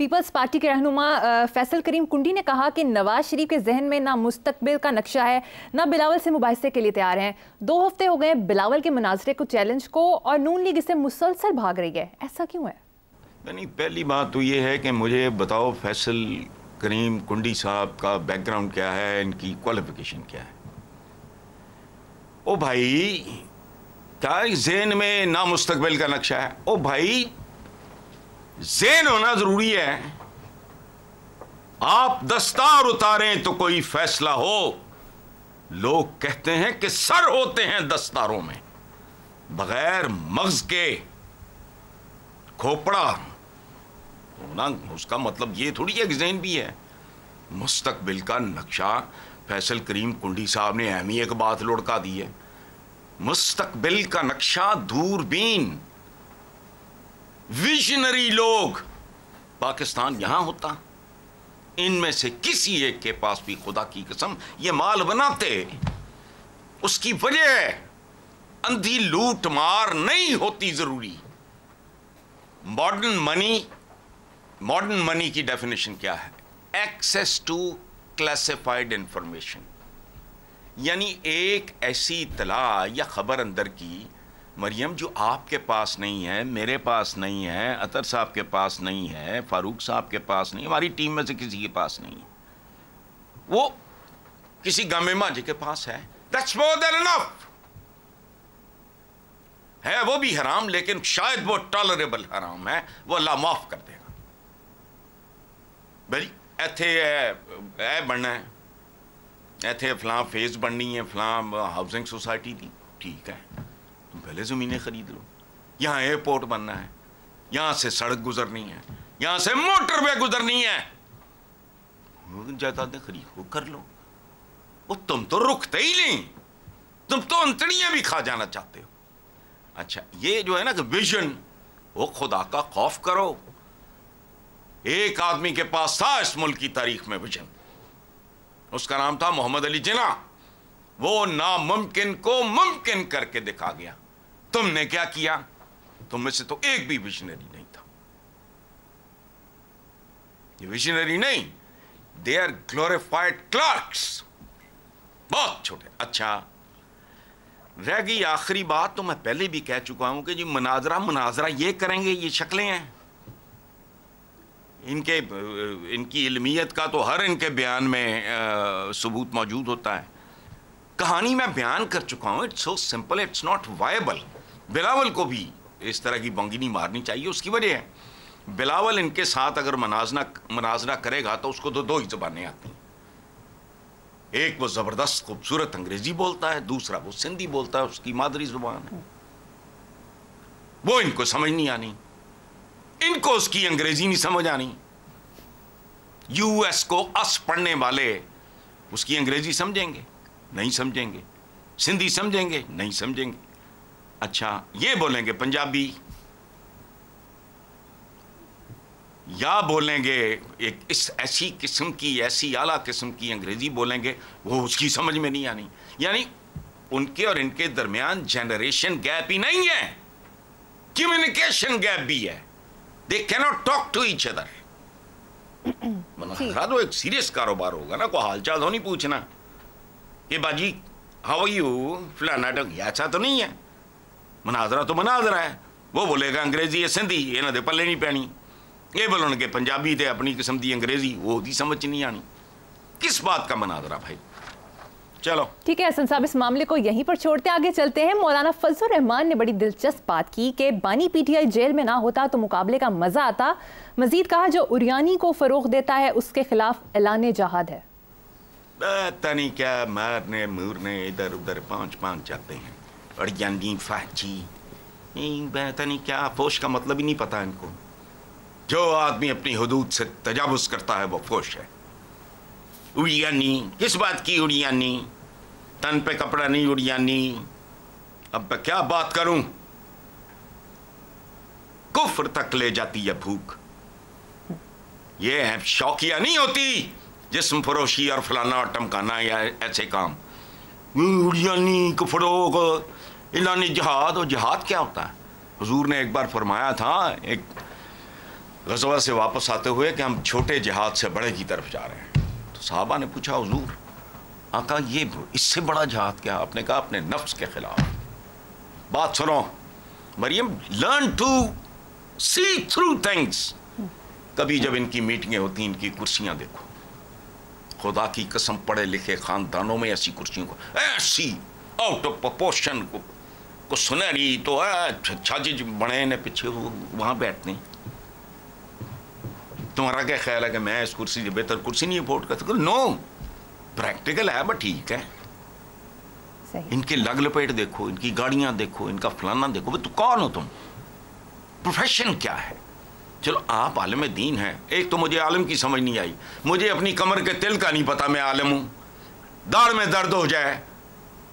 Peoples party के रहनुमा फैसल करीम कुंडी ने कहा कि नवाज शरीफ के जहन में ना मुस्तकबिल का नक्शा है, ना बिलावल से मुबाहिसे के लिए तैयार हैं। 2 हफ्ते हो गए बिलावल के मुनाजरे को, चैलेंज को, और नून लीग इससे मुसलसल भाग रही है। ऐसा क्यों है? नहीं, पहली बात तो ये है कि मुझे बताओ फैसल करीम कुंडी साहब का बैकग्राउंड क्या है, इनकी क्वालिफिकेशन क्या है। ओ भाई, क्या ज़हन में ना मुस्तकबिल का नक्शा है? ओ भाई, ज़हन होना जरूरी है। आप दस्तार उतारें तो कोई फैसला हो। लोग कहते हैं कि सर होते हैं दस्तारों में, बगैर मगज के खोपड़ा होना, उसका मतलब ये थोड़ी है कि ज़हन भी है। मुस्तकबिल का नक्शा फैसल करीम कुंडी साहब ने अहम ही एक बात लुढ़का दी है। मुस्तकबिल का नक्शा, दूरबीन, विजनरी लोग पाकिस्तान यहां होता, इनमें से किसी एक के पास भी खुदा की कसम ये माल बनाते। उसकी वजह अंधी लूट मार नहीं होती जरूरी। मॉडर्न मनी की डेफिनेशन क्या है? एक्सेस टू क्लासिफाइड इंफॉर्मेशन, यानी एक ऐसी इत्तला या खबर अंदर की, मरियम, जो आपके पास नहीं है, मेरे पास नहीं है, अतर साहब के पास नहीं है, फारूक साहब के पास नहीं, हमारी टीम में से किसी के पास नहीं है, वो किसी गामे माजी के पास है। That's more than enough. है वो भी हराम, लेकिन शायद वो टॉलरेबल हराम है, वो अल्लाह माफ कर देगा। भाई इत्थे बनना है, इत्थे फलां फेज बननी है, फलां हाउसिंग सोसाइटी दी, ठीक है, तुम पहले ज़मीनें खरीद लो। यहाँ एयरपोर्ट बनना है, यहाँ से सड़क गुजरनी है, यहाँ से मोटरवे गुजरनी है, जायदादें खरीद वो कर लो। वो तुम तो रुकते ही नहीं, तुम तो अंतड़ियां भी खा जाना चाहते हो। अच्छा, ये जो है ना कि विजन, वो खुदा का खौफ करो। एक आदमी के पास था इस मुल्क की तारीख में विजन, उसका नाम था मोहम्मद अली जिन्ना। वो नामुमकिन को मुमकिन करके दिखा गया। तुमने क्या किया? तुम में से तो एक भी विजनरी नहीं था। ये विजनरी नहीं, दे आर ग्लोरिफाइड क्लर्क्स, बहुत छोटे। अच्छा, रह गई आखिरी बात, तो मैं पहले भी कह चुका हूं कि जी मुनाजरा ये करेंगे, ये शक्लें हैं इनकी इल्मियत का तो हर इनके बयान में सबूत मौजूद होता है। कहानी मैं बयान कर चुका हूं, it's so simple, it's not viable. Bilawal को भी इस तरह की बंगी मारनी चाहिए। उसकी वजह है, बिलावल इनके साथ अगर मनाजरा करेगा तो उसको तो 2 ही ज़बानें आती हैं। एक वो ज़बरदस्त खूबसूरत अंग्रेजी बोलता है, दूसरा वो सिंधी बोलता है, उसकी मादरी ज़ुबान है। वो इनको समझ नहीं आनी, इनको उसकी अंग्रेजी नहीं समझ आनी। यूएस को अस पढ़ने वाले उसकी अंग्रेजी समझेंगे? नहीं समझेंगे। सिंधी समझेंगे? नहीं समझेंगे। अच्छा, ये बोलेंगे पंजाबी या बोलेंगे एक इस ऐसी किस्म की, ऐसी आला किस्म की अंग्रेजी बोलेंगे, वो उसकी समझ में नहीं आनी। यानी उनके और इनके दरमियान जनरेशन गैप ही नहीं है, कम्युनिकेशन गैप भी है। They cannot talk to each other. मुनाजरा तो एक सीरियस कारोबार होगा ना, कोई हालचाल तो नहीं पूछना कि बाजी हाउ आर यू, फलाना ढंग, ऐसा तो नहीं है। मुनाजरा तो मुनाजरा है। वो बोलेगा अंग्रेजी या सिंधी, इन्हों दे पल्ले नहीं पैनी। ये बोलणगे पंजाबी ते अपनी किस्म की अंग्रेजी, वो दी समझ नहीं आनी। किस बात का मुनाजरा भाई? चलो ठीक है हसन साहब, इस मामले को यहीं पर छोड़ते आगे चलते हैं। मौलाना फजलुर रहमान ने बड़ी दिलचस्प बात की कि बानी पीटीआई जेल में ना होता तो मुकाबले का मजा आता। मजीद कहा, जो उरियानी को फरोग देता है उसके खिलाफ ऐलान जहाद है। पता नहीं क्या मारने मूरने इधर उधर पांच जाते हैं, और यानी फाची पता नहीं क्या, फोश का मतलब ही नहीं पता इनको। जो आदमी अपनी हुदूद से तजावुज करता है वो फोश है। उड़ियानी, किस बात की उड़ियानी? तन पे कपड़ा नहीं उड़ियानी। अब मैं क्या बात करूं? कुफ्र तक ले जाती है भूख। ये है शौकिया नहीं होती जिस्म फरोशी और फलाना और टमकाना या ऐसे काम। उड़ियानी को फरोग, इलानी जहाद। और जहाद क्या होता है? हुजूर ने एक बार फरमाया था, एक गज़वा से वापस आते हुए कि हम छोटे जिहाद से बड़े की तरफ जा रहे हैं। तो साहबा ने पूछा, हुजूर आका ये इससे बड़ा जिहाद क्या? आपने कहा अपने नफ्स के खिलाफ। बात सुनो Mariam, learn to see through things. कभी जब इनकी मीटिंगें होती, इनकी कुर्सियां देखो, खुदा की कसम पढ़े लिखे खानदानों में ऐसी कुर्सियों को ऐसी आउट ऑफ प्रोपोर्शन को सुनहरी तो छाजी बने ने पीछे वहां बैठते हैं। तुम्हारा क्या ख्याल है कि मैं इस कुर्सी से बेहतर कुर्सी नहीं अफोर्ड कर सकता? नो, प्रैक्टिकल है बट ठीक है। इनके लग लपेट देखो, इनकी गाड़ियां देखो, इनका फलाना देखो। तो कौन हो तुम? प्रोफेशन क्या है? चलो आप आलिम दीन हैं। एक तो मुझे आलिम की समझ नहीं आई, मुझे अपनी कमर के तिल का नहीं पता मैं आलिम हूँ। दाढ़ में दर्द हो जाए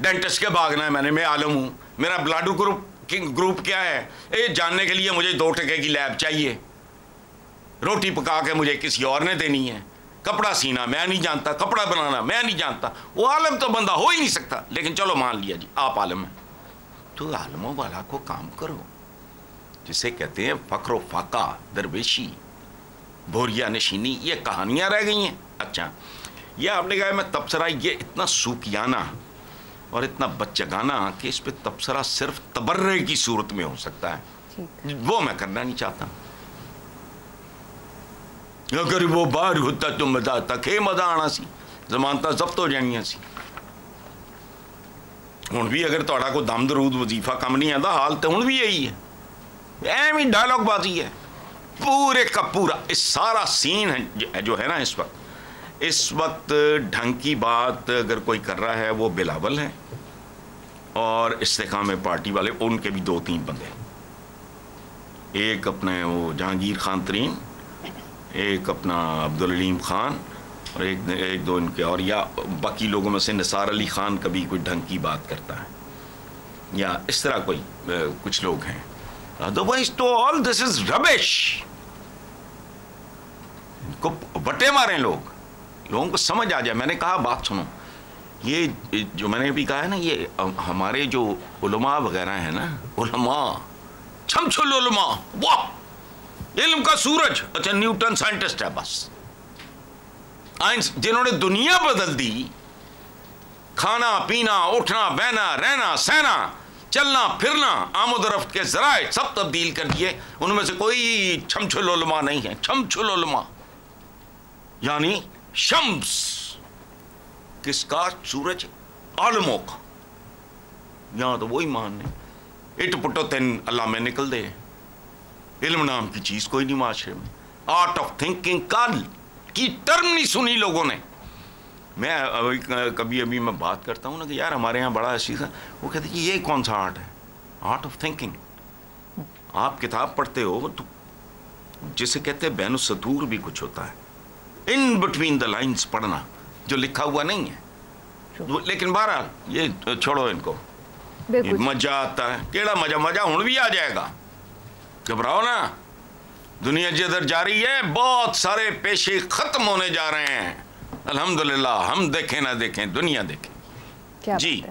डेंटिस्ट के भागना है मैंने, मैं आलिम हूँ। मेरा ब्लड ग्रुप क्या है ये जानने के लिए मुझे 2 टके की लैब चाहिए। रोटी पका के मुझे किसी और ने देनी है। कपड़ा सीना मैं नहीं जानता, कपड़ा बनाना मैं नहीं जानता। वो आलम तो बंदा हो ही नहीं सकता। लेकिन चलो मान लिया जी आप आलम हैं, तो आलमों वाला को काम करो, जिसे कहते हैं फक्र फाका, दरवेशी, बोरिया नशीनी। ये कहानियां रह गई हैं। अच्छा, ये आपने कहा मैं तबसरा, ये इतना सूफियाना और इतना बच्चगाना कि इस पे तबसरा सिर्फ तबर्रे की सूरत में हो सकता है, वो मैं करना नहीं चाहता। अगर वो बाहर होता तो मजा आता, के मजा आना सी, जमानता जब्त हो जानिया सी। हुण भी अगर तुहाडा कोई दम दरूद वजीफा कम नहीं आता, हाल तो हुण भी यही है, एवं ही डायलॉग बाजी है पूरे का पूरा। इस सारा सीन है जो है ना इस वक्त ढंग की बात अगर कोई कर रहा है वो बिलावल है, और इस्तेकाम पार्टी वाले उनके भी 2-3 बंदे, एक अपने वो जहांगीर खान तरीन, एक अपना अब्दुल अलीम खान, और एक दो इनके और, या बाकी लोगों में से निसार अली खान कभी कोई ढंग की बात करता है, या इस तरह कोई कुछ लोग हैं। अदरवाइज तो ऑल दिस इज रबिश। इनको बटे मारे लोगों को समझ आ जाए। मैंने कहा बात सुनो, ये जो मैंने अभी कहा है ना, ये हमारे जो उलमा वगैरह है ना, उलमा छमछुल उलमा, वाह इल्म का सूरज। अच्छा, न्यूटन साइंटिस्ट है बस, जिन्होंने दुनिया बदल दी, खाना पीना उठना बहना रहना सहना चलना फिरना आमदरफ्त के जराए सब तब्दील कर दिए, उनमें से कोई छमछुल उलमा नहीं है। छमछुल उलमा यानी शम्स किसका? सूरज, आलमों का। यहां तो वही मान है, इट पुटो तेन अल्लाह में निकल दे। इल्म नाम की चीज कोई नहीं माशरे में। आर्ट ऑफ थिंकिंग की टर्म नहीं सुनी लोगों ने। मैं कभी अभी मैं बात करता हूँ ना कि यार हमारे यहाँ बड़ा ऐसी, वो कहते कि ये कौन सा आर्ट है? Art of thinking. आप किताब पढ़ते हो तो जिसे कहते हैं बैन सतूर भी कुछ होता है, इन बिटवीन द लाइंस पढ़ना, जो लिखा हुआ नहीं है। लेकिन बहरहाल ये छोड़ो, इनको मजा आता है। केड़ा मजा? मजा हुण भी आ जाएगा, घबराओ ना। दुनिया जिधर जा रही है, बहुत सारे पेशे खत्म होने जा रहे हैं। अल्हम्दुलिल्लाह, हम देखें ना देखें, दुनिया देखें। क्या जी।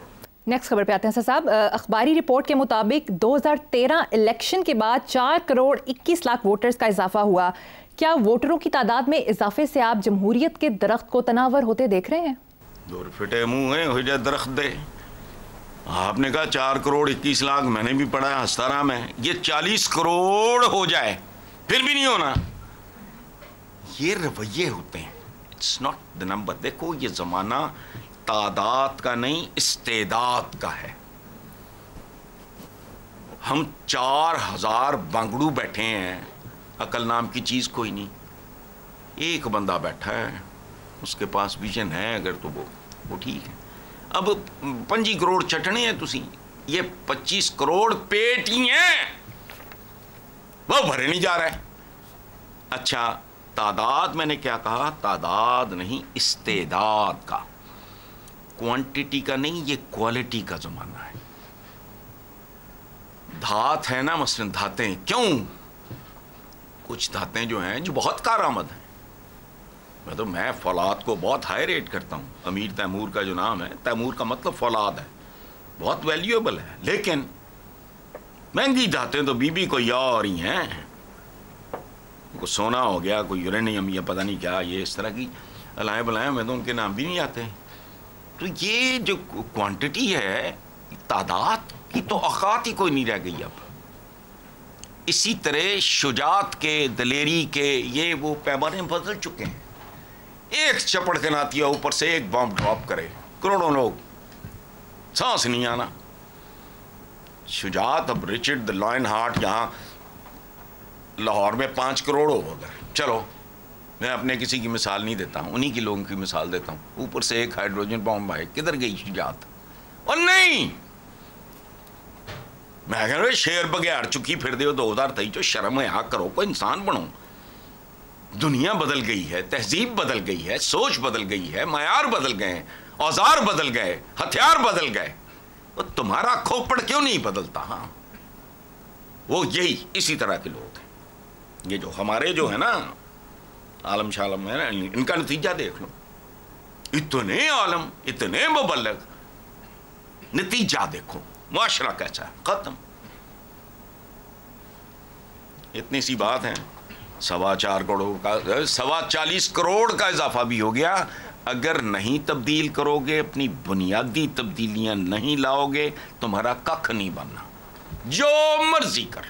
नेक्स्ट खबर पे आते हैं सर साहब। अखबारी रिपोर्ट के मुताबिक 2013 इलेक्शन के बाद 4 करोड़ 21 लाख वोटर्स का इजाफा हुआ। क्या वोटरों की तादाद में इजाफे से आप जमहूरियत के दरख्त को तनावर होते देख रहे हैं? दूर फिटे मुंह है हो जाए दरख्त दे। आपने कहा 4 करोड़ 21 लाख, मैंने भी पढ़ा है, हंसता रहा मैं। ये 40 करोड़ हो जाए फिर भी नहीं होना। ये रवैये होते हैं, इट्स नॉट द नंबर। देखो ये जमाना तादाद का नहीं, इस्तेदाद का है। हम 4000 बांगड़ू बैठे हैं, अकल नाम की चीज कोई नहीं। एक बंदा बैठा है, उसके पास विजन है अगर, तो वो ठीक है। अब 25 करोड़ चटने हैं तुसी, ये 25 करोड़ पेट ही हैं, वो भरे नहीं जा रहा है। अच्छा, तादाद मैंने क्या कहा? तादाद नहीं, इस्तेदाद का, क्वांटिटी का नहीं, ये क्वालिटी का जमाना है। धात है ना, मसलन धातें, क्यों? कुछ धातें जो हैं जो बहुत कारआमद हैं। मैं फौलाद को बहुत हाई रेट करता हूँ। अमीर तैमूर का जो नाम है, तैमूर का मतलब फौलाद है, बहुत वैल्यूएबल है। लेकिन महंगी धातें तो बीबी को या और ही हैं, कोई सोना हो गया, कोई यूरेनियम या पता नहीं क्या, ये इस तरह की अलाए बलाएँ, मैं तो उनके नाम भी नहीं आते। तो ये जो क्वांटिटी है, तादाद की तो औकात ही कोई नहीं रह गई अब। इसी तरह शुजात के, दलेरी के ये वो पैमाने बदल चुके हैं। एक चपड़ के नातिया ऊपर से एक बम ड्रॉप करे, करोड़ों लोग, सांस नहीं आना। शुजात, अब रिचर्ड द लॉयन हार्ट यहाँ लाहौर में 5 करोड़ हो गए। चलो मैं अपने किसी की मिसाल नहीं देता हूँ, उन्हीं की लोगों की मिसाल देता हूँ। ऊपर से एक हाइड्रोजन बम आए, किधर गई शुजात? और नहीं, मैं कह रहा शेर बघियाड़ चुकी फिर दे 2023, शर्म है करो, कोई इंसान बनो। दुनिया बदल गई है, तहजीब बदल गई है, सोच बदल गई है, मयार बदल गए, औजार बदल गए, हथियार बदल गए। तो तुम्हारा खोपड़ क्यों नहीं बदलता? हाँ, वो यही इसी तरह के लोग हैं। ये जो हमारे जो है ना आलम शालम है ना, इनका नतीजा देख लो। इतने आलम, इतने मुबल्लिग, नतीजा देखो मुआशरा कैसा है, खत्म। इतनी सी बात है, 4.25 करोड़ का, 40 करोड़ का इजाफा भी हो गया। अगर नहीं तब्दील करोगे, अपनी बुनियादी तब्दीलियां नहीं लाओगे, तुम्हारा कख नहीं बनना, जो मर्जी कर।